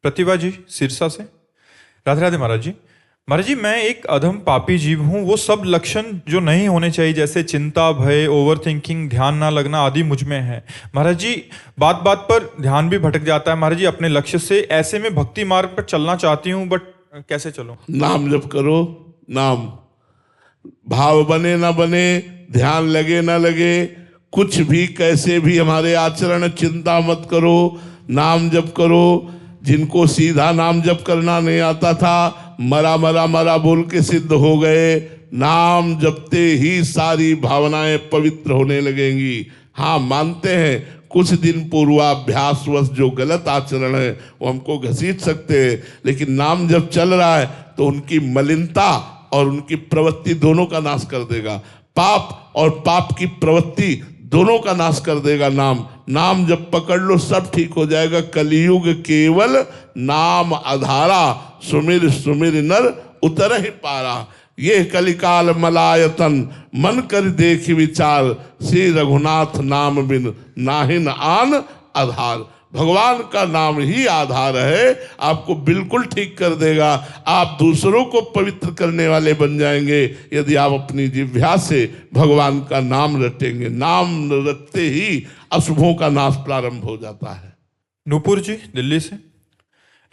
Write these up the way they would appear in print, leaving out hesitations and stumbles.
प्रतिभा जी सिरसा से। राधे राधे महाराज जी। महाराज जी, मैं एक अधम पापी जीव हूँ। वो सब लक्षण जो नहीं होने चाहिए, जैसे चिंता, भय, ओवर थिंकिंग, ध्यान ना लगना आदि मुझ में है। महाराज जी, बात बात पर ध्यान भी भटक जाता है महाराज जी अपने लक्ष्य से। ऐसे में भक्ति मार्ग पर चलना चाहती हूँ, बट कैसे चलूं? नाम जप करो। नाम भाव बने ना बने, ध्यान लगे ना लगे, कुछ भी कैसे भी हमारे आचरण, चिंता मत करो, नाम जप करो। जिनको सीधा नाम जप करना नहीं आता था, मरा मरा मरा बोल के सिद्ध हो गए। नाम जपते ही सारी भावनाएं पवित्र होने लगेंगी। हाँ, मानते हैं कुछ दिन पूर्वाभ्यासवश जो गलत आचरण है वो हमको घसीट सकते हैं, लेकिन नाम जब चल रहा है तो उनकी मलिनता और उनकी प्रवृत्ति दोनों का नाश कर देगा। पाप और पाप की प्रवृत्ति दोनों का नाश कर देगा नाम। नाम जब पकड़ लो सब ठीक हो जाएगा। कलियुग केवल नाम आधारा, सुमिर सुमिर नर उतर ही पारा। ये कलिकाल मलायतन, मन कर देख विचार, श्री रघुनाथ नाम बिन नाहिन आन आधार। भगवान का नाम ही आधार है, आपको बिल्कुल ठीक कर देगा। आप दूसरों को पवित्र करने वाले बन जाएंगे यदि आप अपनी जिह्वा से भगवान का नाम रटेंगे। नाम रटते ही अशुभों का नाश प्रारंभ हो जाता है। नूपुर जी दिल्ली से।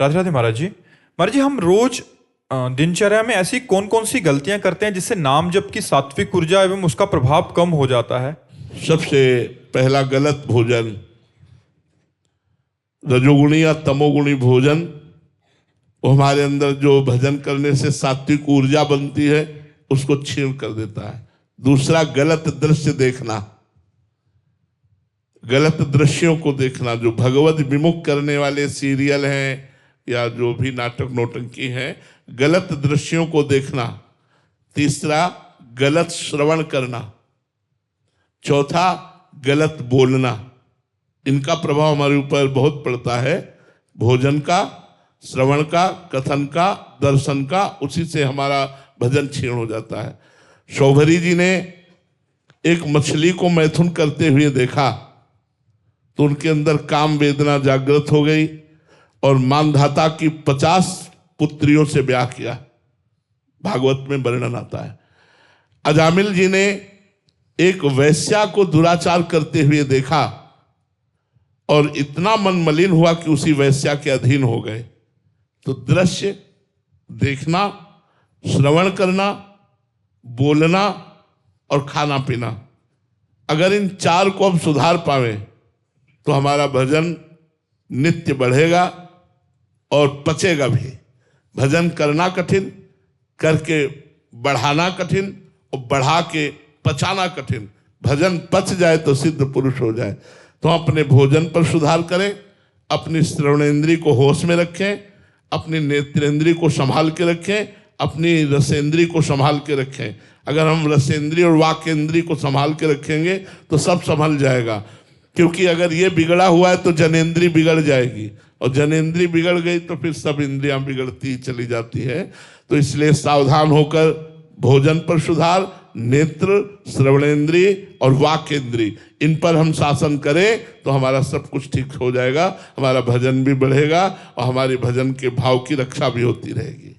राधे राधे महाराज जी। महाराज जी, हम रोज दिनचर्या में ऐसी कौन कौन सी गलतियां करते हैं जिससे नाम जप की सात्विक ऊर्जा एवं उसका प्रभाव कम हो जाता है? सबसे पहला गलत भोजन, रजोगुणी या तमोगुणी भोजन, वो हमारे अंदर जो भजन करने से सात्विक ऊर्जा बनती है उसको क्षीण कर देता है। दूसरा, गलत दृश्य देखना, गलत दृश्यों को देखना, जो भगवत विमुख करने वाले सीरियल हैं या जो भी नाटक नौटंकी हैं, गलत दृश्यों को देखना। तीसरा, गलत श्रवण करना। चौथा, गलत बोलना। इनका प्रभाव हमारे ऊपर बहुत पड़ता है। भोजन का, श्रवण का, कथन का, दर्शन का, उसी से हमारा भजन क्षीण हो जाता है। शौभरी जी ने एक मछली को मैथुन करते हुए देखा तो उनके अंदर काम वेदना जागृत हो गई और मानधाता की 50 पुत्रियों से ब्याह किया। भागवत में वर्णन आता है। अजामिल जी ने एक वैश्या को दुराचार करते हुए देखा और इतना मन मलिन हुआ कि उसी वैश्या के अधीन हो गए। तो दृश्य देखना, श्रवण करना, बोलना और खाना पीना, अगर इन चार को हम सुधार पावे तो हमारा भजन नित्य बढ़ेगा और पचेगा भी। भजन करना कठिन, करके बढ़ाना कठिन और बढ़ा के पचाना कठिन। भजन पच जाए तो सिद्ध पुरुष हो जाए। तो अपने भोजन पर सुधार करें, अपनी श्रवणेंद्री को होश में रखें, अपनी नेत्रेंद्री को संभाल के रखें, अपनी रसेंद्री को संभाल के रखें। अगर हम रसेंद्री और वाकेंद्री को संभाल के रखेंगे तो सब संभल जाएगा। क्योंकि अगर ये बिगड़ा हुआ है तो जनेंद्री बिगड़ जाएगी, और जनेंद्री बिगड़ गई तो फिर सब इंद्रियां बिगड़ती ही चली जाती है। तो इसलिए सावधान होकर भोजन पर सुधार, नेत्र, श्रवणेंद्री और वाकेंद्री, इन पर हम शासन करें तो हमारा सब कुछ ठीक हो जाएगा। हमारा भजन भी बढ़ेगा और हमारे भजन के भाव की रक्षा भी होती रहेगी।